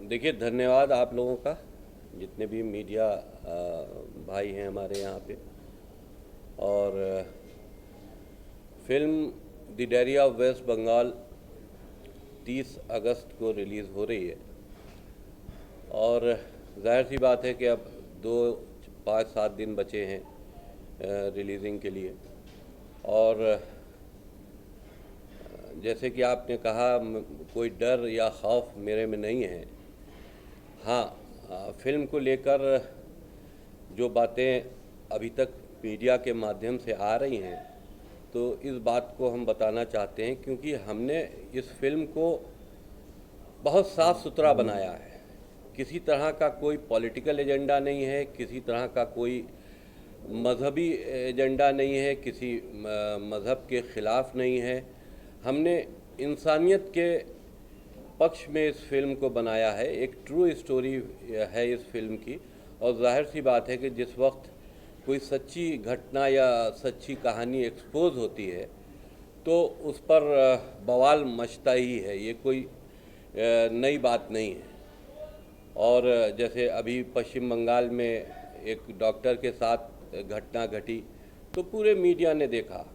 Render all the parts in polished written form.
देखिए, धन्यवाद आप लोगों का, जितने भी मीडिया भाई हैं हमारे यहाँ पे। और film the diary of West Bengal 30 अगस्त को रिलीज़ हो रही है। और जाहिर सी बात है कि अब 2 5 7 दिन बचे हैं रिलीजिंग के लिए। और जैसे कि आपने कहा, कोई डर या खौफ मेरे में नहीं है। हाँ, फिल्म को लेकर जो बातें अभी तक मीडिया के माध्यम से आ रही हैं, तो इस बात को हम बताना चाहते हैं, क्योंकि हमने इस फिल्म को बहुत साफ़ सुथरा बनाया है। किसी तरह का कोई पॉलिटिकल एजेंडा नहीं है, किसी तरह का कोई मजहबी एजेंडा नहीं है, किसी मज़हब के ख़िलाफ़ नहीं है। हमने इंसानियत के पक्ष में इस फिल्म को बनाया है। एक ट्रू स्टोरी है इस फिल्म की। और जाहिर सी बात है कि जिस वक्त कोई सच्ची घटना या सच्ची कहानी एक्सपोज होती है, तो उस पर बवाल मचता ही है। ये कोई नई बात नहीं है। और जैसे अभी पश्चिम बंगाल में एक डॉक्टर के साथ घटना घटी, तो पूरे मीडिया ने देखा।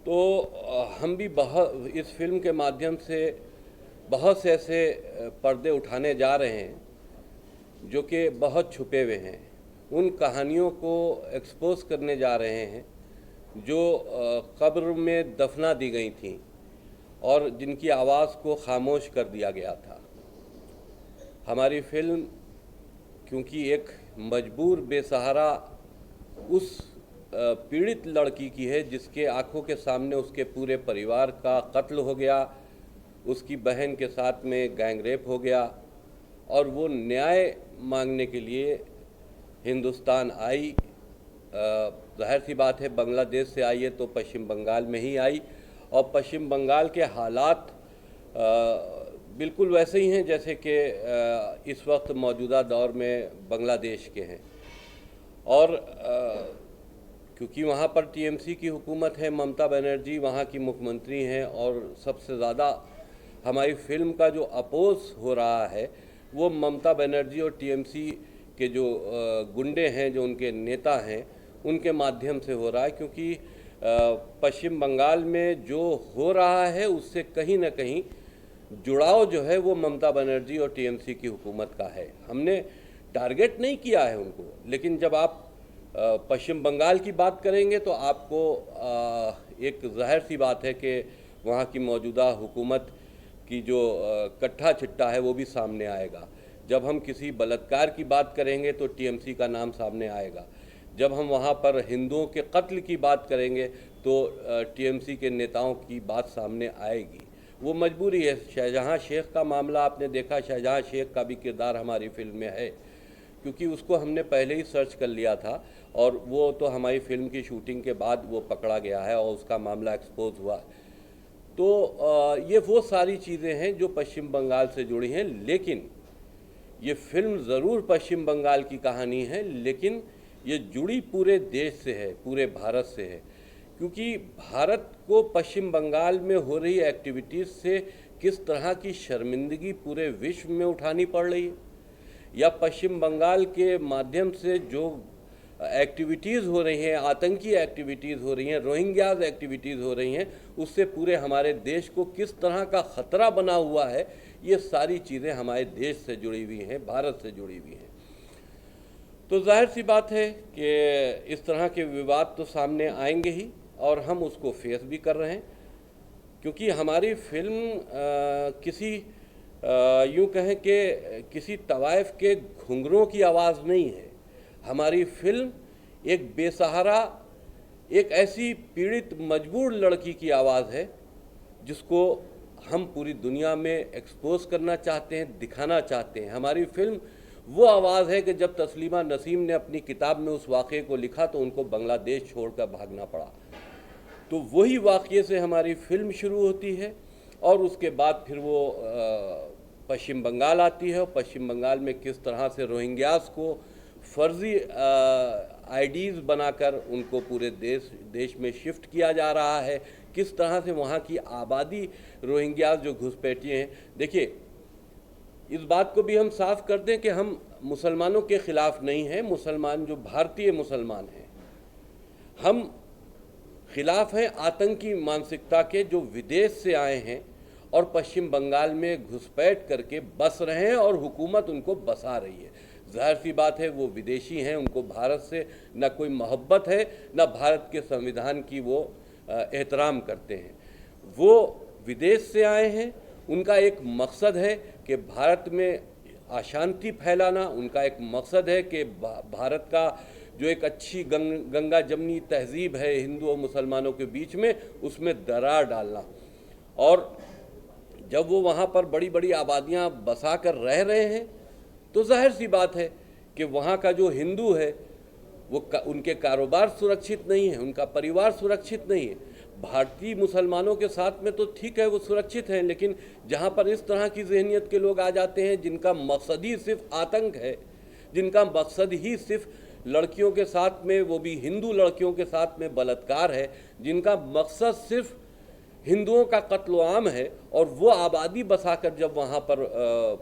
तो हम भी बहुत इस फिल्म के माध्यम से बहुत से ऐसे पर्दे उठाने जा रहे हैं जो कि बहुत छुपे हुए हैं। उन कहानियों को एक्सपोज करने जा रहे हैं जो कब्र में दफना दी गई थीं और जिनकी आवाज़ को खामोश कर दिया गया था। हमारी फिल्म क्योंकि एक मजबूर बेसहारा उस पीड़ित लड़की की है जिसके आंखों के सामने उसके पूरे परिवार का कत्ल हो गया, उसकी बहन के साथ में गैंगरेप हो गया, और वो न्याय मांगने के लिए हिंदुस्तान आई। जाहिर सी बात है, बांग्लादेश से आई है तो पश्चिम बंगाल में ही आई। और पश्चिम बंगाल के हालात बिल्कुल वैसे ही हैं जैसे कि इस वक्त मौजूदा दौर में बांग्लादेश के हैं। और क्योंकि वहाँ पर टीएमसी की हुकूमत है, ममता बनर्जी वहाँ की मुख्यमंत्री हैं, और सबसे ज़्यादा हमारी फिल्म का जो अपोज हो रहा है वो ममता बनर्जी और टीएमसी के जो गुंडे हैं, जो उनके नेता हैं, उनके माध्यम से हो रहा है। क्योंकि पश्चिम बंगाल में जो हो रहा है उससे कहीं ना कहीं जुड़ाव जो है वो ममता बनर्जी और टीएमसी की हुकूमत का है। हमने टारगेट नहीं किया है उनको, लेकिन जब आप पश्चिम बंगाल की बात करेंगे तो आपको एक जाहिर सी बात है कि वहाँ की मौजूदा हुकूमत की जो कट्ठा चिट्ठा है वो भी सामने आएगा। जब हम किसी बलात्कार की बात करेंगे तो टीएमसी का नाम सामने आएगा। जब हम वहाँ पर हिंदुओं के कत्ल की बात करेंगे तो टीएमसी के नेताओं की बात सामने आएगी। वो मजबूरी है। शाहजहाँ शेख का मामला आपने देखा, शाहजहाँ शेख का भी किरदार हमारी फिल्म में है, क्योंकि उसको हमने पहले ही सर्च कर लिया था और वो तो हमारी फिल्म की शूटिंग के बाद वो पकड़ा गया है और उसका मामला एक्सपोज हुआ। तो ये वो सारी चीज़ें हैं जो पश्चिम बंगाल से जुड़ी हैं। लेकिन ये फिल्म ज़रूर पश्चिम बंगाल की कहानी है, लेकिन ये जुड़ी पूरे देश से है, पूरे भारत से है। क्योंकि भारत को पश्चिम बंगाल में हो रही एक्टिविटीज़ से किस तरह की शर्मिंदगी पूरे विश्व में उठानी पड़ रही है, या पश्चिम बंगाल के माध्यम से जो एक्टिविटीज़ हो रही हैं, आतंकी एक्टिविटीज़ हो रही हैं, रोहिंग्याज एक्टिविटीज़ हो रही हैं, उससे पूरे हमारे देश को किस तरह का ख़तरा बना हुआ है, ये सारी चीज़ें हमारे देश से जुड़ी हुई हैं, भारत से जुड़ी हुई हैं। तो जाहिर सी बात है कि इस तरह के विवाद तो सामने आएंगे ही, और हम उसको फेस भी कर रहे हैं। क्योंकि हमारी फिल्म किसी यूँ कहें कि किसी तवाइफ के घुंघरों की आवाज़ नहीं है। हमारी फिल्म एक बेसहारा, एक ऐसी पीड़ित मजबूर लड़की की आवाज़ है जिसको हम पूरी दुनिया में एक्सपोज करना चाहते हैं, दिखाना चाहते हैं। हमारी फिल्म वो आवाज़ है कि जब तस्लीमा नसीम ने अपनी किताब में उस वाक़े को लिखा तो उनको बांग्लादेश छोड़कर भागना पड़ा। तो वही वाक़े से हमारी फिल्म शुरू होती है और उसके बाद फिर वो पश्चिम बंगाल आती है, और पश्चिम बंगाल में किस तरह से रोहिंग्यास को फर्जी आईडीज़ बनाकर उनको पूरे देश में शिफ्ट किया जा रहा है, किस तरह से वहाँ की आबादी रोहिंग्यास जो घुसपैठिए हैं। देखिए, इस बात को भी हम साफ कर दें कि हम मुसलमानों के ख़िलाफ़ नहीं हैं। मुसलमान जो भारतीय मुसलमान हैं, हम खिलाफ हैं आतंकी मानसिकता के जो विदेश से आए हैं और पश्चिम बंगाल में घुसपैठ करके बस रहे हैं और हुकूमत उनको बसा रही है। जाहिर सी बात है वो विदेशी हैं, उनको भारत से न कोई मोहब्बत है, न भारत के संविधान की वो एहतराम करते हैं। वो विदेश से आए हैं, उनका एक मकसद है कि भारत में अशांति फैलाना, उनका एक मकसद है कि भारत का जो एक अच्छी गंगा जमनी तहजीब है हिंदू और मुसलमानों के बीच में, उसमें दरार डालना। और जब वो वहाँ पर बड़ी बड़ी आबादियाँ बसा कर रह रहे हैं तो जाहिर सी बात है कि वहाँ का जो हिंदू है वो उनके कारोबार सुरक्षित नहीं है, उनका परिवार सुरक्षित नहीं है। भारतीय मुसलमानों के साथ में तो ठीक है वो सुरक्षित हैं, लेकिन जहाँ पर इस तरह की जहनीत के लोग आ जाते हैं जिनका मकसद ही सिर्फ आतंक है, जिनका मकसद ही सिर्फ लड़कियों के साथ में, वो भी हिंदू लड़कियों के साथ में बलात्कार है, जिनका मकसद सिर्फ हिंदुओं का कत्ल आम है, और वो आबादी बसाकर जब वहाँ पर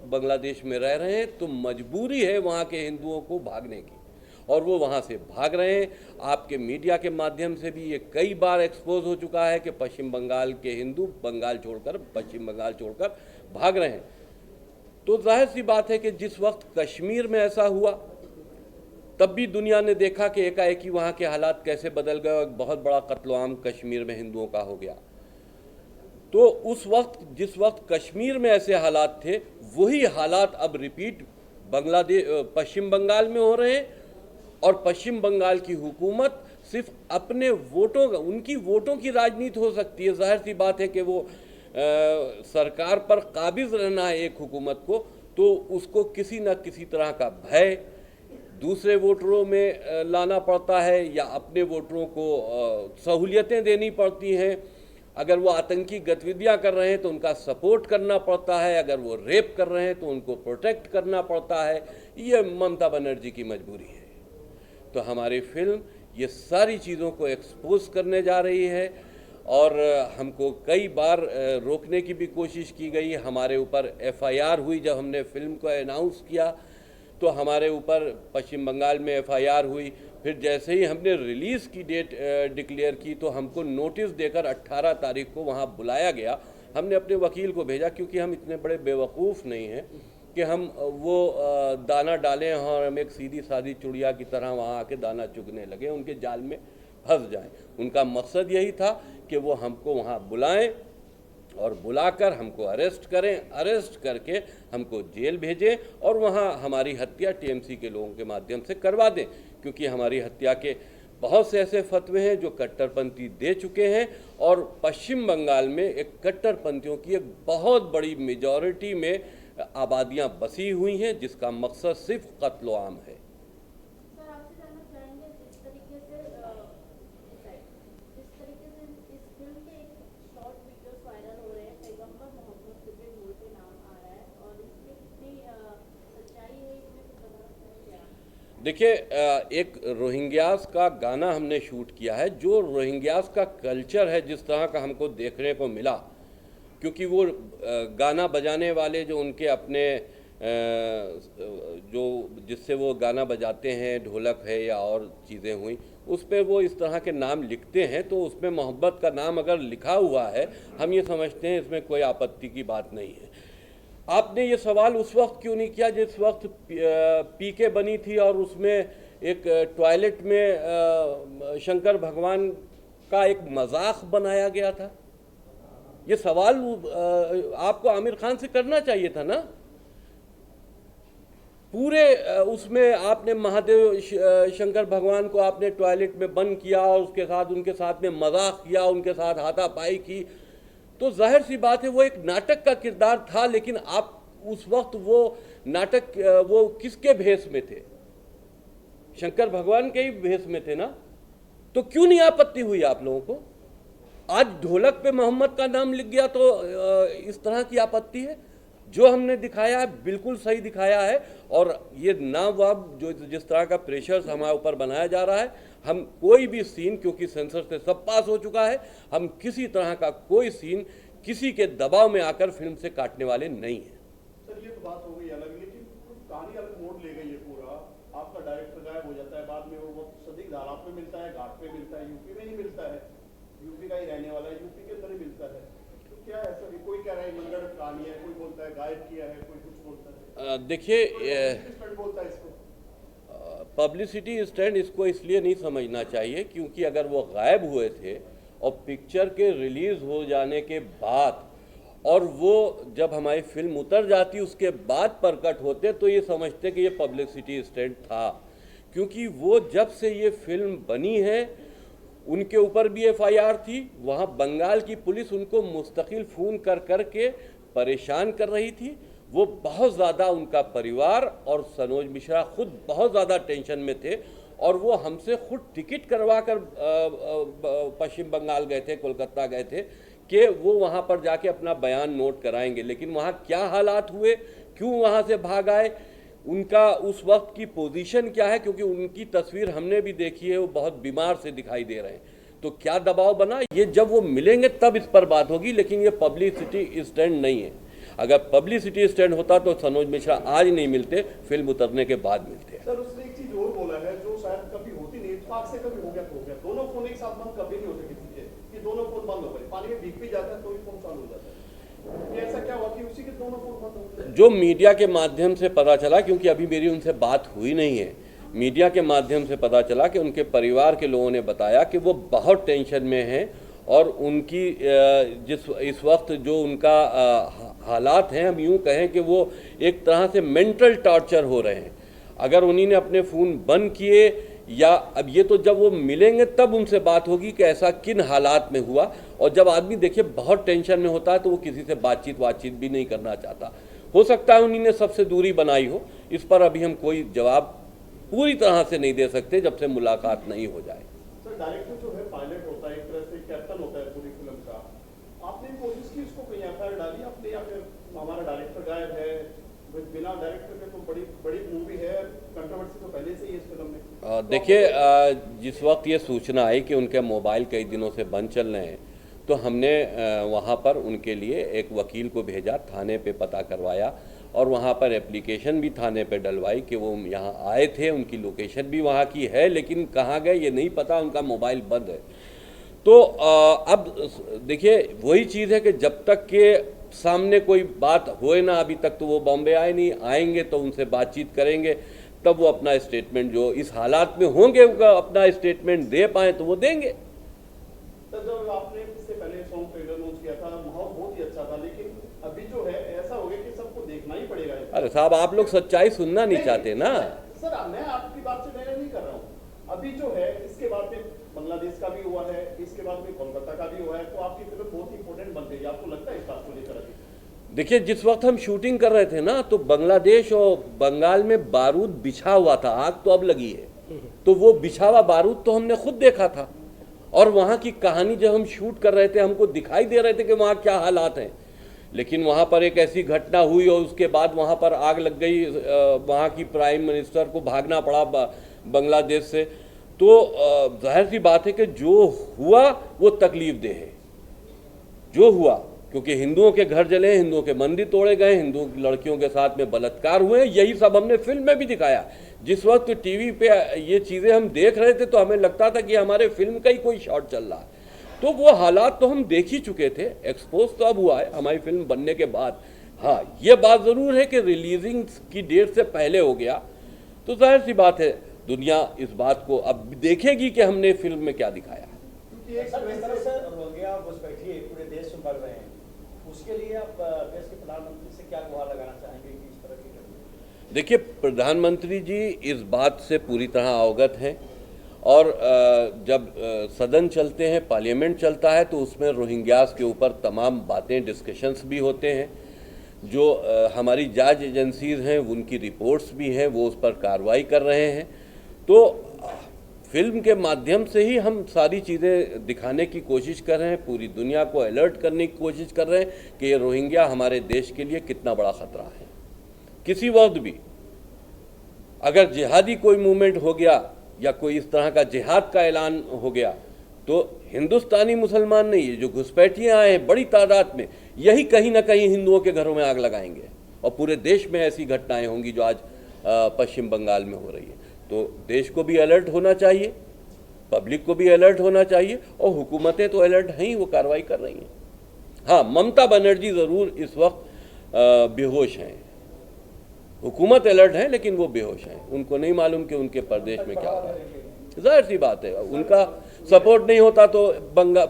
बांग्लादेश में रह रहे हैं तो मजबूरी है वहाँ के हिंदुओं को भागने की, और वो वहाँ से भाग रहे हैं। आपके मीडिया के माध्यम से भी ये कई बार एक्सपोज हो चुका है कि पश्चिम बंगाल के हिंदू बंगाल छोड़कर, पश्चिम बंगाल छोड़कर भाग रहे हैं। तो जाहिर सी बात है कि जिस वक्त कश्मीर में ऐसा हुआ तब भी दुनिया ने देखा कि एकाएक ही वहाँ के हालात कैसे बदल गए और एक बहुत बड़ा कत्ल आम कश्मीर में हिंदुओं का हो गया। तो उस वक्त जिस वक्त कश्मीर में ऐसे हालात थे, वही हालात अब रिपीट पश्चिम बंगाल में हो रहे हैं, और पश्चिम बंगाल की हुकूमत सिर्फ अपने वोटों, उनकी वोटों की राजनीति हो सकती है। जाहिर सी बात है कि वो सरकार पर काबिज रहना है एक हुकूमत को, तो उसको किसी न किसी तरह का भय दूसरे वोटरों में लाना पड़ता है या अपने वोटरों को सहूलियतें देनी पड़ती हैं। अगर वो आतंकी गतिविधियां कर रहे हैं तो उनका सपोर्ट करना पड़ता है, अगर वो रेप कर रहे हैं तो उनको प्रोटेक्ट करना पड़ता है। ये ममता बनर्जी की मजबूरी है। तो हमारी फिल्म ये सारी चीज़ों को एक्सपोज करने जा रही है, और हमको कई बार रोकने की भी कोशिश की गई। हमारे ऊपर FIR हुई, जब हमने फिल्म को अनाउंस किया तो हमारे ऊपर पश्चिम बंगाल में FIR हुई। फिर जैसे ही हमने रिलीज़ की डेट डिक्लेयर की तो हमको नोटिस देकर 18 तारीख को वहाँ बुलाया गया। हमने अपने वकील को भेजा, क्योंकि हम इतने बड़े बेवकूफ़ नहीं हैं कि हम वो दाना डालें और हम एक सीधी सादी चिड़िया की तरह वहाँ आके दाना चुगने लगे, उनके जाल में फंस जाएं। उनका मकसद यही था कि वो हमको वहाँ बुलाएं और बुलाकर हमको अरेस्ट करें, अरेस्ट करके हमको जेल भेजें और वहाँ हमारी हत्या TMC के लोगों के माध्यम से करवा दें, क्योंकि हमारी हत्या के बहुत से ऐसे फतवे हैं जो कट्टरपंथी दे चुके हैं। और पश्चिम बंगाल में एक कट्टरपंथियों की एक बहुत बड़ी मेजॉरिटी में आबादियाँ बसी हुई हैं, जिसका मकसद सिर्फ कत्ल आम है। देखिए, एक रोहिंग्यास का गाना हमने शूट किया है। जो रोहिंग्यास का कल्चर है, जिस तरह का हमको देखने को मिला, क्योंकि वो गाना बजाने वाले जो उनके अपने जो जिससे वो गाना बजाते हैं, ढोलक है या और चीज़ें हुई, उस पर वो इस तरह के नाम लिखते हैं, तो उसमें मोहब्बत का नाम अगर लिखा हुआ है, हम ये समझते हैं इसमें कोई आपत्ति की बात नहीं है। आपने ये सवाल उस वक्त क्यों नहीं किया जिस वक्त PK बनी थी और उसमें एक टॉयलेट में शंकर भगवान का एक मजाक बनाया गया था? ये सवाल आपको आमिर खान से करना चाहिए था ना। पूरे उसमें आपने महादेव शंकर भगवान को आपने टॉयलेट में बंद किया और उसके साथ उनके साथ में मजाक किया, उनके साथ हाथापाई की। तो जाहिर सी बात है वो एक नाटक का किरदार था, लेकिन आप उस वक्त वो नाटक वो किसके भेष में थे? शंकर भगवान के ही भेष में थे ना। तो क्यों नहीं आपत्ति हुई आप लोगों को? आज ढोलक पे मोहम्मद का नाम लिख गया तो इस तरह की आपत्ति है? जो हमने दिखाया है बिल्कुल सही दिखाया है, और ये ना वाब जो जिस तरह का प्रेशर हमारे ऊपर बनाया जा रहा है, हम कोई भी सीन, क्योंकि सेंसर से सब पास हो चुका है, हम किसी तरह का कोई सीन किसी के दबाव में आकर फिल्म से काटने वाले नहीं हैं। सर, ये तो बात हो गई है घाट पे मिलता है, यूपी में नहीं मिलता है, यूपी का ही रहने वाला है, यूपी के अंदर ही मिलता है। तो क्या ऐसा भी कोई कह रहा है मनगढ़ कहानी है, कोई बोलता है गायब किया है, कोई कुछ बोलता है। देखिए बोलता है इसको पब्लिसिटी स्टैंड इसको इसलिए नहीं समझना चाहिए क्योंकि अगर वो गायब हुए थे और पिक्चर के रिलीज़ हो जाने के बाद और वो जब हमारी फिल्म उतर जाती उसके बाद प्रकट होते तो ये समझते कि ये पब्लिसिटी स्टैंड था, क्योंकि वो जब से ये फिल्म बनी है उनके ऊपर भी एफआईआर थी, वहाँ बंगाल की पुलिस उनको मुस्तकिल फ़ोन कर कर के परेशान कर रही थी। वो बहुत ज़्यादा, उनका परिवार और सनोज मिश्रा खुद बहुत ज़्यादा टेंशन में थे और वो हमसे खुद टिकट करवा कर पश्चिम बंगाल गए थे, कोलकाता गए थे कि वो वहाँ पर जाके अपना बयान नोट कराएंगे। लेकिन वहाँ क्या हालात हुए, क्यों वहाँ से भाग आए, उनका उस वक्त की पोजीशन क्या है, क्योंकि उनकी तस्वीर हमने भी देखी है, वो बहुत बीमार से दिखाई दे रहे हैं। तो क्या दबाव बना, ये जब वो मिलेंगे तब इस पर बात होगी, लेकिन ये पब्लिसिटी स्टैंड नहीं है। अगर पब्लिसिटी स्टैंड होता तो सनोज मिश्रा आज नहीं मिलते, फिल्म उतरने के बाद मिलते। सर उसने एक चीज और बोला है जो शायद कभी होती नहीं, इत्तेफाक से कभी हो गया तो हो गया, दोनों फोन एक साथ बंद कभी नहीं होते किसी के, कि दोनों फोन बंद हो गए, पानी में भीग भी जाता है तो ही फोन चालू हो जाता है। ये ऐसा क्या हुआ कि उसी के दोनों फोन बंद हो गए? जो मीडिया के माध्यम से पता चला, क्योंकि अभी मेरी उनसे बात हुई नहीं है, मीडिया के माध्यम से पता चला कि उनके परिवार के लोगों ने बताया कि वो बहुत टेंशन में हैं और उनकी इस वक्त जो उनका हालात हैं, हम यूँ कहें कि वो एक तरह से मेंटल टॉर्चर हो रहे हैं। अगर उन्हीं ने अपने फ़ोन बंद किए या अब ये तो जब वो मिलेंगे तब उनसे बात होगी कि ऐसा किन हालात में हुआ। और जब आदमी देखिए बहुत टेंशन में होता है तो वो किसी से बातचीत भी नहीं करना चाहता। हो सकता है उन्हीं ने सबसे दूरी बनाई हो, इस पर अभी हम कोई जवाब पूरी तरह से नहीं दे सकते जब से मुलाकात नहीं हो जाए। सर डायरेक्टर जो है पायलट होता है, एक तरह से कैप्टन होता है पूरी फिल्म का, आपने कोशिश की उसको कहीं एफआईआर डाली आपने, या फिर हमारा डायरेक्टर गायब है, बिना डायरेक्टर के तो बड़ी मूवी है, कंट्रोवर्सी तो पहले से ही इस फिल्म में। देखिए जिस वक्त ये सूचना आई कि उनके मोबाइल कई दिनों से बंद चल रहे हैं तो हमने वहाँ पर उनके लिए एक वकील को भेजा, थाने पे पता करवाया और वहाँ पर एप्लीकेशन भी थाने पे डलवाई कि वो यहाँ आए थे, उनकी लोकेशन भी वहाँ की है, लेकिन कहाँ गए ये नहीं पता, उनका मोबाइल बंद है। तो अब देखिए वही चीज़ है कि जब तक के सामने कोई बात होए ना, अभी तक तो वो बॉम्बे आए नहीं, आएंगे तो उनसे बातचीत करेंगे, तब वो अपना स्टेटमेंट जो इस हालात में होंगे अपना स्टेटमेंट दे पाए तो वो देंगे। सर जब आपने इससे पहले सॉन्ग ट्रेलर लॉन्च किया था, माहौल बहुत ही अच्छा था, लेकिन अभी जो है ऐसा हो गया कि सबको देखना ही पड़ेगा। अरे साहब आप लोग सच्चाई सुनना नहीं चाहते ना। सर मैं आपकी बात से मैं नहीं कर रहा हूँ, अभी जो है इसके बाद में बांग्लादेश का भी हुआ है, इसके बाद में कोलकाता का भी हुआ है, तो आपकी फिल्म बहुत इंपॉर्टेंट बन गई, आपको लगता है इस बात को लेकर? अभी देखिए जिस वक्त हम शूटिंग कर रहे थे ना तो बांग्लादेश और बंगाल में बारूद बिछा हुआ था, आग तो अब लगी है, तो वो बिछा हुआ बारूद तो हमने खुद देखा था और वहाँ की कहानी जब हम शूट कर रहे थे हमको दिखाई दे रहे थे कि वहाँ क्या हालात हैं। लेकिन वहाँ पर एक ऐसी घटना हुई और उसके बाद वहाँ पर आग लग गई, वहाँ की प्राइम मिनिस्टर को भागना पड़ा बांग्लादेश से। तो जाहिर सी बात है कि जो हुआ वो तकलीफ दे है, जो हुआ, क्योंकि हिंदुओं के घर जले, हिंदुओं के मंदिर तोड़े गए, हिंदू लड़कियों के साथ में बलात्कार हुए, यही सब हमने फिल्म में भी दिखाया। जिस वक्त टीवी पे ये चीज़ें हम देख रहे थे तो हमें लगता था कि हमारे फिल्म का ही कोई शॉट चल रहा है, तो वो हालात तो हम देख ही चुके थे। एक्सपोज तो अब हुआ है हमारी फिल्म बनने के बाद। हाँ ये बात ज़रूर है कि रिलीजिंग की डेट से पहले हो गया, तो जाहिर सी बात है दुनिया इस बात को अब देखेगी कि हमने फिल्म में क्या दिखाया। पूरे देश में बढ़ रहे हैं, उसके लिए आप देश के प्रधानमंत्री से क्या गुहार लगाना चाहेंगे कि इस तरह की? देखिए प्रधानमंत्री जी इस बात से पूरी तरह अवगत हैं और जब सदन चलते हैं, पार्लियामेंट चलता है तो उसमें रोहिंग्यास के ऊपर तमाम बातें, डिस्कशंस भी होते हैं। जो हमारी जांच एजेंसीज हैं उनकी रिपोर्ट्स भी हैं, वो उस पर कार्रवाई कर रहे हैं। तो फिल्म के माध्यम से ही हम सारी चीज़ें दिखाने की कोशिश कर रहे हैं, पूरी दुनिया को अलर्ट करने की कोशिश कर रहे हैं कि ये रोहिंग्या हमारे देश के लिए कितना बड़ा ख़तरा है। किसी वक्त भी अगर जिहादी कोई मूवमेंट हो गया या कोई इस तरह का जिहाद का ऐलान हो गया तो हिंदुस्तानी मुसलमान नहीं, ये जो घुसपैठियाँ आए हैं बड़ी तादाद में, यही कहीं ना कहीं हिंदुओं के घरों में आग लगाएंगे और पूरे देश में ऐसी घटनाएं होंगी जो आज पश्चिम बंगाल में हो रही है। तो देश को भी अलर्ट होना चाहिए पब्लिक को भी अलर्ट होना चाहिए और हुकूमतें तो अलर्ट हैं ही, वो कार्रवाई कर रही हैं। हाँ, ममता बनर्जी ज़रूर इस वक्त बेहोश हैं। हुकूमत अलर्ट है लेकिन वो बेहोश हैं, उनको नहीं मालूम कि उनके प्रदेश में क्या हो रहा है। जाहिर सी बात है, उनका सपोर्ट नहीं होता तो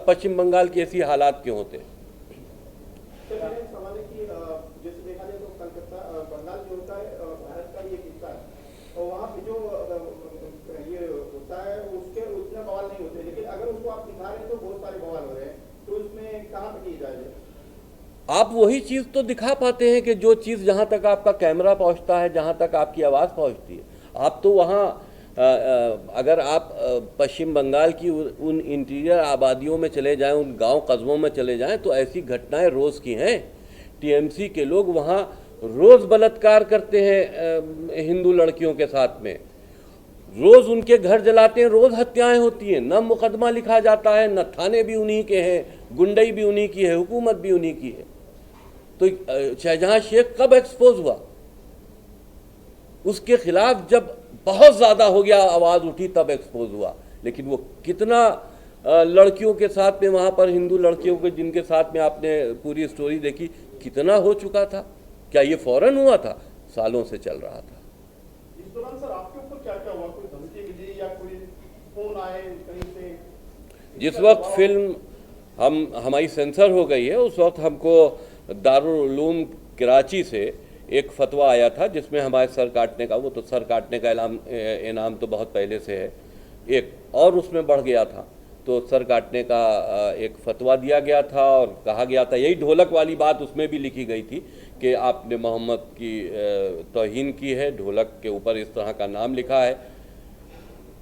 पश्चिम बंगाल के ऐसी हालात क्यों होते। सवाल है कि जैसे देखा जाए तो कलकत्ता बंगाल जो होता है भारत का ये हिस्सा है और वहाँ पे जो ये होता है उसके उतने बवाल नहीं होते, लेकिन अगर उसको आप दिखा रहे हैं तो बहुत सारे बवाल हो रहे हैं, तो उसमें कहाँ पे की जाए? आप वही चीज़ तो दिखा पाते हैं कि जो चीज़ जहाँ तक आपका कैमरा पहुँचता है, जहाँ तक आपकी आवाज़ पहुँचती है। आप तो वहाँ अगर आप पश्चिम बंगाल की उन इंटीरियर आबादियों में चले जाएं, उन गांव कस्बों में चले जाएं, तो ऐसी घटनाएं रोज़ की हैं। टीएमसी के लोग वहाँ रोज़ बलात्कार करते हैं हिंदू लड़कियों के साथ में, रोज़ उनके घर जलाते हैं, रोज़ हत्याएं होती हैं, न मुकदमा लिखा जाता है, न थाने भी उन्हीं के हैं, गुंडई भी उन्हीं की है, हुकूमत भी उन्हीं की है। तो शाहजहां शेख कब एक्सपोज हुआ? उसके खिलाफ जब बहुत ज़्यादा हो गया, आवाज़ उठी, तब एक्सपोज हुआ। लेकिन वो कितना लड़कियों के साथ में वहाँ पर, हिंदू लड़कियों के जिनके साथ में आपने पूरी स्टोरी देखी, कितना हो चुका था। क्या ये फौरन हुआ था? सालों से चल रहा था। इस दौरान सर आपके ऊपर क्या क्या हुआ? कोई धमकी मिली या कोई फोन आए कहीं से? जिस वक्त फिल्म हमारी सेंसर हो गई है, उस वक्त हमको दारुल उलूम कराची से एक फतवा आया था जिसमें हमारे सर काटने का, वो तो सर काटने का इनाम तो बहुत पहले से है, एक और उसमें बढ़ गया था, तो सर काटने का एक फतवा दिया गया था और कहा गया था, यही ढोलक वाली बात उसमें भी लिखी गई थी कि आपने मोहम्मद की तौहीन की है, ढोलक के ऊपर इस तरह का नाम लिखा है।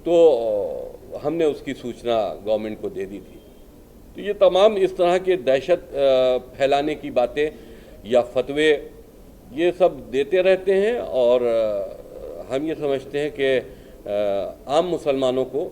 तो हमने उसकी सूचना गवर्नमेंट को दे दी थी। तो ये तमाम इस तरह के दहशत फैलाने की बातें या फतवे ये सब देते रहते हैं और हम ये समझते हैं कि आम मुसलमानों को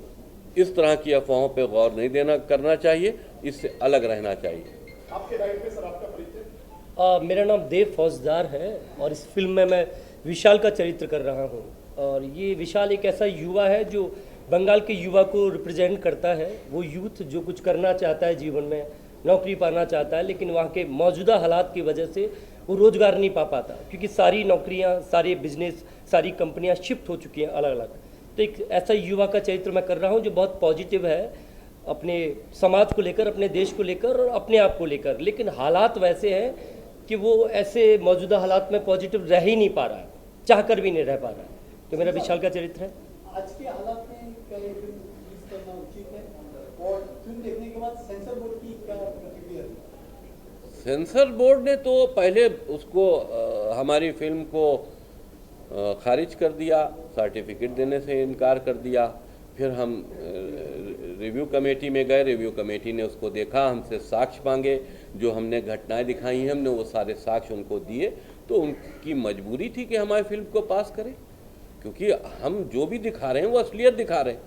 इस तरह की अफवाहों पे गौर नहीं करना चाहिए, इससे अलग रहना चाहिए। आपके डायरेक्टर सर, आपका परिचय? मेरा नाम देव फौजदार है और इस फिल्म में मैं विशाल का चरित्र कर रहा हूँ। और ये विशाल एक ऐसा युवा है जो बंगाल के युवा को रिप्रेजेंट करता है। वो यूथ जो कुछ करना चाहता है जीवन में, नौकरी पाना चाहता है, लेकिन वहाँ के मौजूदा हालात की वजह से वो रोज़गार नहीं पा पाता, क्योंकि सारी नौकरियाँ, सारे बिजनेस, सारी कंपनियाँ शिफ्ट हो चुकी हैं अलग अलग। तो एक ऐसा युवा का चरित्र मैं कर रहा हूँ जो बहुत पॉजिटिव है अपने समाज को लेकर, अपने देश को लेकर और अपने आप को लेकर। लेकिन हालात वैसे हैं कि वो ऐसे मौजूदा हालात में पॉजिटिव रह ही नहीं पा रहा है, चाह कर भी नहीं रह पा रहा है। तो मेरा विशाल का चरित्र है। आज के हालात में क्या ये फिल्म रिलीज करना उचित है? और फिल्म देखने के बाद सेंसर बोर्ड की क्या प्रतिक्रिया है? सेंसर बोर्ड ने तो पहले उसको हमारी फिल्म को खारिज कर दिया, सर्टिफिकेट देने से इनकार कर दिया। फिर हम रिव्यू कमेटी में गए, रिव्यू कमेटी ने उसको देखा, हमसे साक्ष्य मांगे, जो हमने घटनाएं दिखाई हैं हमने वो सारे साक्ष्य उनको दिए। तो उनकी मजबूरी थी कि हमारी फिल्म को पास करें, क्योंकि हम जो भी दिखा रहे हैं वो असलियत दिखा रहे हैं,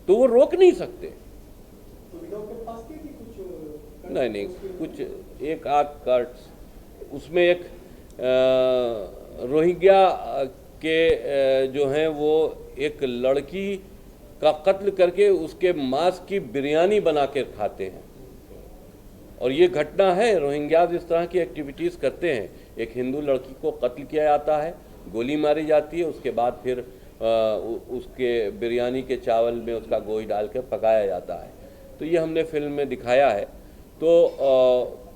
तो वो रोक नहीं सकते। तो विदाउट कट पास किए कि कुछ नहीं, कुछ एक आध कट्स उसमें एक रोहिंग्या के जो हैं वो एक लड़की का कत्ल करके उसके मांस की बिरयानी बना के खाते हैं, और ये घटना है। रोहिंग्याज इस तरह की एक्टिविटीज़ करते हैं। एक हिंदू लड़की को कत्ल किया जाता है, गोली मारी जाती है, उसके बाद फिर उसके बिरयानी के चावल में उसका गोश्त डाल कर पकाया जाता है। तो ये हमने फिल्म में दिखाया है। तो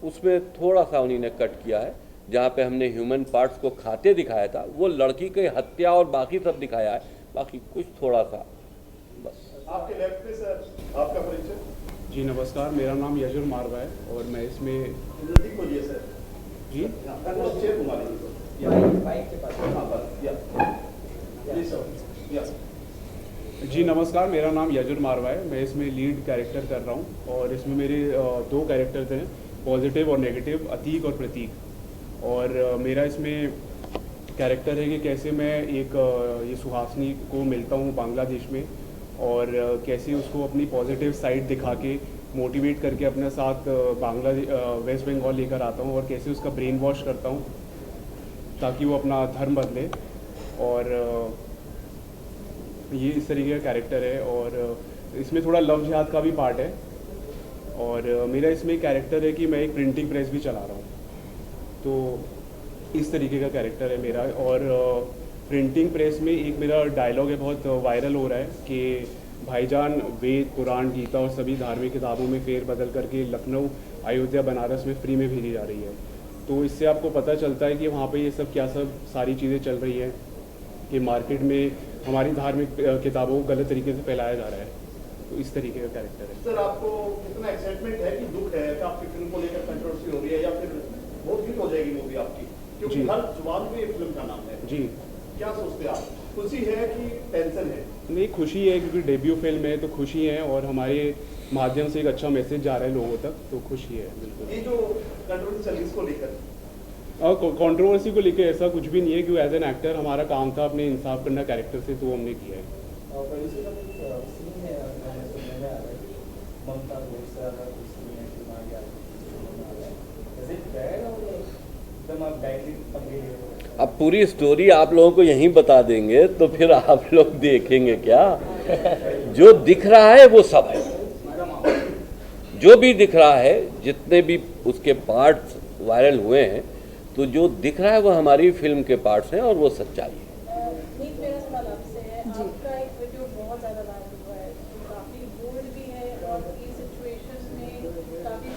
उसमें थोड़ा सा उन्हीं ने कट किया है, जहाँ पे हमने ह्यूमन पार्ट्स को खाते दिखाया था, वो लड़की की हत्या और बाकी सब दिखाया है, बाकी कुछ थोड़ा सा बस। आपके लेफ्ट पे सर, आपका परिचय? जी नमस्कार, मेरा नाम यजुर मारवा है और मैं इसमें नजदीक बोलिए सर। जी चेयर घुमा बाइक के पास। जी नमस्कार, मेरा नाम यजुर मारवा है। मैं इसमें लीड कैरेक्टर कर रहा हूँ और इसमें मेरे दो कैरेक्टर्स हैं, पॉजिटिव और नेगेटिव, अतीक और प्रतीक। और मेरा इसमें कैरेक्टर है कि कैसे मैं एक ये सुहासिनी को मिलता हूँ बांग्लादेश में और कैसे उसको अपनी पॉजिटिव साइड दिखा के मोटिवेट करके अपने साथ वेस्ट बंगाल लेकर आता हूँ और कैसे उसका ब्रेन वॉश करता हूँ ताकि वो अपना धर्म बदले। और ये इस तरीके का कैरेक्टर है। और इसमें थोड़ा लव जिहाद का भी पार्ट है। और मेरा इसमें कैरेक्टर है कि मैं एक प्रिंटिंग प्रेस भी चला रहा हूँ, तो इस तरीके का कैरेक्टर है मेरा। और प्रिंटिंग प्रेस में एक मेरा डायलॉग है, बहुत वायरल हो रहा है कि भाईजान वेद पुराण गीता और सभी धार्मिक किताबों में फेर बदल करके लखनऊ अयोध्या बनारस में फ्री में भेजी जा रही है। तो इससे आपको पता चलता है कि वहाँ पे ये सब क्या सब सारी चीज़ें चल रही हैं कि मार्केट में हमारी धार्मिक किताबों को गलत तरीके से फैलाया जा रहा है। तो इस तरीके का कैरेक्टर है। सर, आपको कितना एक्साइटमेंट है कि दुख है कि आपकी फिल्म को लेकर कंट्रोवर्सी हो रही है, या फिर बहुत हिट हो जाएगी मूवी आपकी, क्योंकि हर जुबान पे ये फिल्म का नाम है जी? क्या सोचते हैं आप? खुशी है कि टेंशन है? नहीं, खुशी है, क्योंकि डेब्यू फिल्म है तो खुशी है, और हमारे माध्यम से एक अच्छा मैसेज जा रहा है लोगों तक, तो खुशी है बिल्कुल। ये जो कंट्रोवर्सी चली इसको लेकर, कंट्रोवर्सी को लेकर ऐसा कुछ भी नहीं है, क्योंकि एज एन एक्टर हमारा काम था अपने इंसाफ करना कैरेक्टर से, तो वो हमने किया है। अब पूरी स्टोरी आप लोगों को यहीं बता देंगे तो फिर आप लोग देखेंगे क्या? जो दिख रहा है वो सब है, जो भी दिख रहा है, जितने भी उसके पार्ट्स वायरल हुए हैं, तो जो दिख रहा है वो हमारी फिल्म के पार्ट्स हैं और वो सच्चाई है। नीत, मेरा सवाल आपसे है, आपका एक वीडियो बहुत ज़्यादा वायरल हुआ है, तो काफ़ी बोल्ड भी है और ये सिचुएशंस में काफ़ी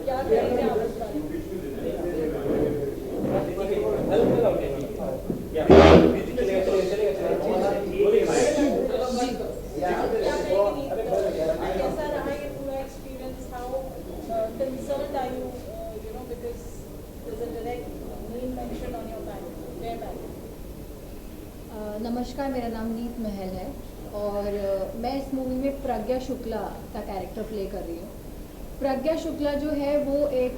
क्या करेंगे आप इस बारे में? कैसा रहा ये पूरा experience? How concerned are you, you know, because there's a direct name mentioned on your banner. नमस्कार, मेरा नाम नीत महल है और मैं इस मूवी में प्रज्ञा शुक्ला का कैरेक्टर प्ले कर रही हूँ। प्रज्ञा शुक्ला जो है वो एक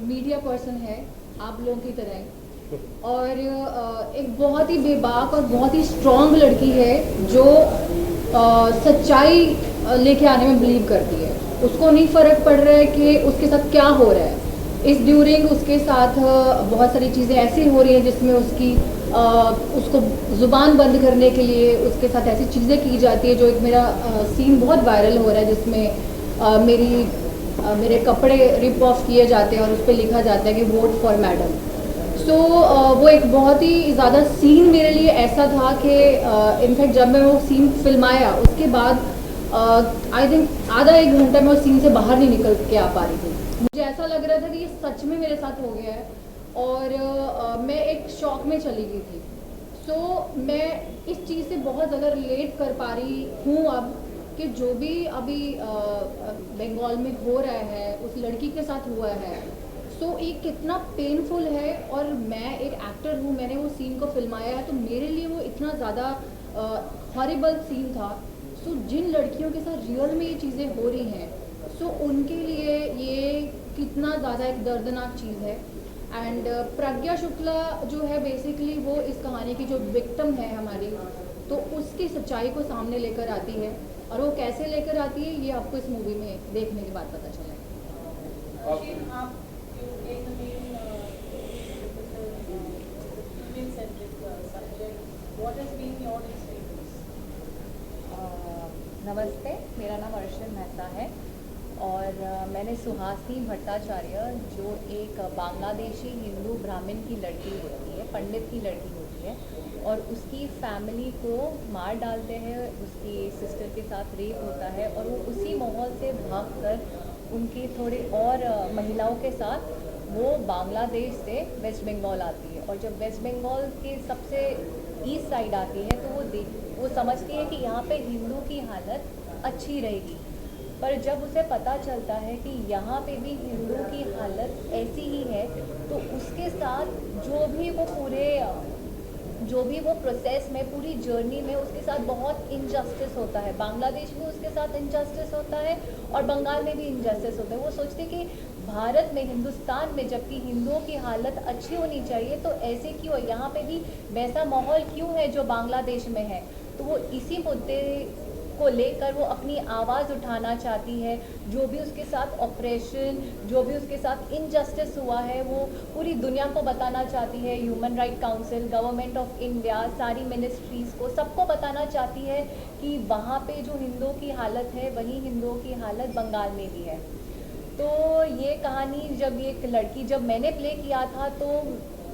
मीडिया पर्सन है, आप लोगों की तरह ही, और एक बहुत ही बेबाक और बहुत ही स्ट्रॉन्ग लड़की है जो सच्चाई लेके आने में बिलीव करती है। उसको नहीं फ़र्क पड़ रहा है कि उसके साथ क्या हो रहा है। इस ड्यूरिंग उसके साथ बहुत सारी चीज़ें ऐसी हो रही हैं जिसमें उसको ज़ुबान बंद करने के लिए उसके साथ ऐसी चीज़ें की जाती है। जो एक मेरा सीन बहुत वायरल हो रहा है जिसमें मेरे कपड़े रिप ऑफ किए जाते हैं और उस पर लिखा जाता है कि वोट फॉर मैडम। सो वो एक बहुत ही ज़्यादा सीन मेरे लिए ऐसा था कि इनफैक्ट जब मैं वो सीन फिल्माया उसके बाद आई थिंक आधा एक घंटा मैं उस सीन से बाहर नहीं निकल के आ पा रही थी। मुझे ऐसा लग रहा था कि ये सच में मेरे साथ हो गया है और मैं एक शॉक में चली गई थी। सो मैं इस चीज़ से बहुत ज़्यादा रिलेट कर पा रही हूँ अब कि जो भी अभी बंगाल में हो रहा है उस लड़की के साथ हुआ है। सो ये कितना पेनफुल है और मैं एक एक्टर हूँ, मैंने वो सीन को फिल्माया है तो मेरे लिए वो इतना ज़्यादा हॉरिबल सीन था। सो जिन लड़कियों के साथ रियल में ये चीज़ें हो रही हैं सो उनके लिए ये कितना ज़्यादा एक दर्दनाक चीज़ है। एंड प्रज्ञा शुक्ला जो है बेसिकली वो इस कहानी की जो विक्टिम है हमारी, तो उसकी सच्चाई को सामने लेकर आती है और वो कैसे लेकर आती है ये आपको इस मूवी में देखने के बाद पता चलेगा। आप एक female-centric subject, what has been your experience? नमस्ते, मेरा नाम अर्शन मेहता है और मैंने सुहासिनी भट्टाचार्य जो एक बांग्लादेशी हिंदू ब्राह्मण की लड़की होती है, पंडित की लड़की होती है और उसकी फैमिली को मार डालते हैं, उसकी सिस्टर के साथ रेप होता है और वो उसी माहौल से भागकर उनकी थोड़ी और महिलाओं के साथ वो बांग्लादेश से वेस्ट बंगाल आती है और जब वेस्ट बंगाल के सबसे ईस्ट साइड आती है तो वो समझती है कि यहाँ पे हिंदू की हालत अच्छी रहेगी। पर जब उसे पता चलता है कि यहाँ पे भी हिंदू की हालत ऐसी ही है तो उसके साथ जो भी वो प्रोसेस में पूरी जर्नी में उसके साथ बहुत इनजस्टिस होता है। बांग्लादेश में उसके साथ इनजस्टिस होता है और बंगाल में भी इनजस्टिस होता है। वो सोचते कि भारत में, हिंदुस्तान में जबकि हिंदुओं की हालत अच्छी होनी चाहिए तो ऐसे क्यों है, यहाँ पे भी वैसा माहौल क्यों है जो बांग्लादेश में है। तो वो इसी मुद्दे को लेकर वो अपनी आवाज़ उठाना चाहती है। जो भी उसके साथ ऑपरेशन, जो भी उसके साथ इनजस्टिस हुआ है, वो पूरी दुनिया को बताना चाहती है। Human right council, government of India, सारी मिनिस्ट्रीज़ को, सबको बताना चाहती है कि वहाँ पे जो हिंदुओं की हालत है वही हिंदुओं की हालत बंगाल में भी है। तो ये कहानी जब मैंने प्ले किया था तो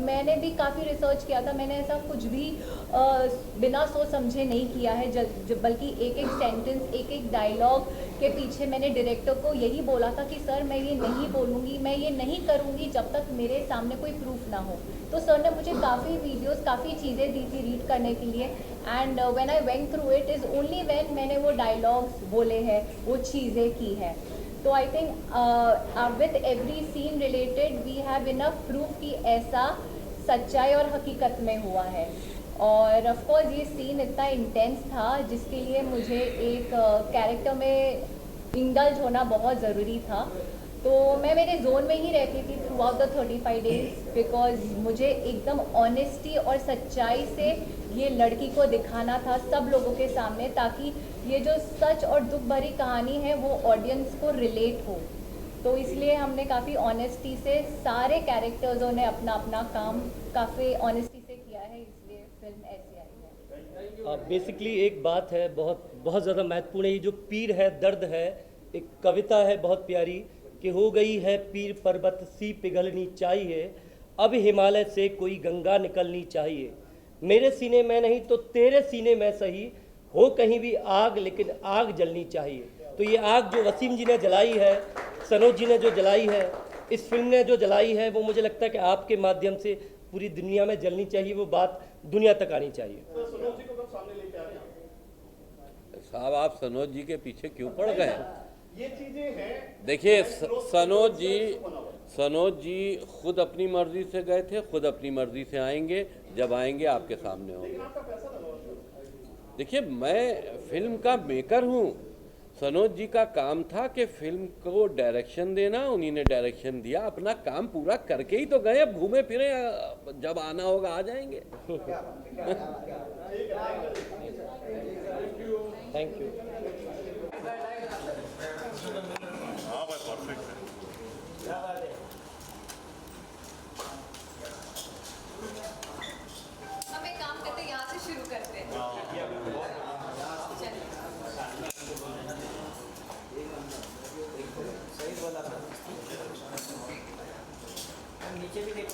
मैंने भी काफ़ी रिसर्च किया था। मैंने ऐसा कुछ भी बिना सोच समझे नहीं किया है, बल्कि एक एक सेंटेंस, एक एक डायलॉग के पीछे मैंने डायरेक्टर को यही बोला था कि सर मैं ये नहीं बोलूँगी, मैं ये नहीं करूँगी जब तक मेरे सामने कोई प्रूफ ना हो। तो सर ने मुझे काफ़ी वीडियोस, काफ़ी चीज़ें दी थी रीड करने के लिए। And when I went through it is only when मैंने वो डायलॉग्स बोले हैं, वो चीज़ें की है। तो I think with every scene related we have enough proof कि ऐसा सच्चाई और हकीकत में हुआ है। और ऑफ कोर्स ये सीन इतना इंटेंस था जिसके लिए मुझे एक कैरेक्टर में इंडल्ज होना बहुत ज़रूरी था। तो मैं मेरे जोन में ही रहती थी through out the 35 days, because मुझे एकदम ऑनेस्टी और सच्चाई से ये लड़की को दिखाना था सब लोगों के सामने, ताकि ये जो सच और दुख भरी कहानी है वो ऑडियंस को रिलेट हो। तो इसलिए हमने काफ़ी ऑनेस्टी से, सारे कैरेक्टर्सों ने अपना अपना काम काफ़ी ऑनेस्टी से किया है, इसलिए फिल्म ऐसी आई है। बेसिकली एक बात है बहुत बहुत ज़्यादा महत्वपूर्ण है, ये जो पीर है, दर्द है, एक कविता है बहुत प्यारी कि हो गई है पीर पर्वत सी पिघलनी चाहिए, अब हिमालय से कोई गंगा निकलनी चाहिए। मेरे सीने में नहीं तो तेरे सीने में सही, हो कहीं भी आग लेकिन आग जलनी चाहिए। तो ये आग जो वसीम जी ने जलाई है, सनोज जी ने जो जलाई है, इस फिल्म ने जो जलाई है, वो मुझे लगता है कि आपके माध्यम से पूरी दुनिया में जलनी चाहिए, वो बात दुनिया तक आनी चाहिए। सनोज जी को कब सामने लेके आ रहे हैं साहब, आप सनोज जी के पीछे क्यों पड़ गए? ये चीजें हैं। देखिए सनोज जी खुद अपनी मर्जी से गए थे, खुद अपनी मर्जी से आएंगे, जब आएंगे आपके सामने होंगे। लेकिन आपका पैसा लगा हुआ। देखिए, मैं फिल्म का मेकर हूँ। सनोज जी का काम था कि फिल्म को डायरेक्शन देना, उन्हीं ने डायरेक्शन दिया, अपना काम पूरा करके ही तो गए। अब घूमे फिरे, जब आना होगा आ जाएंगे। Thank you. हम एक काम करते हैं, यहाँ से शुरू करते हैं। नीचे भी देखो।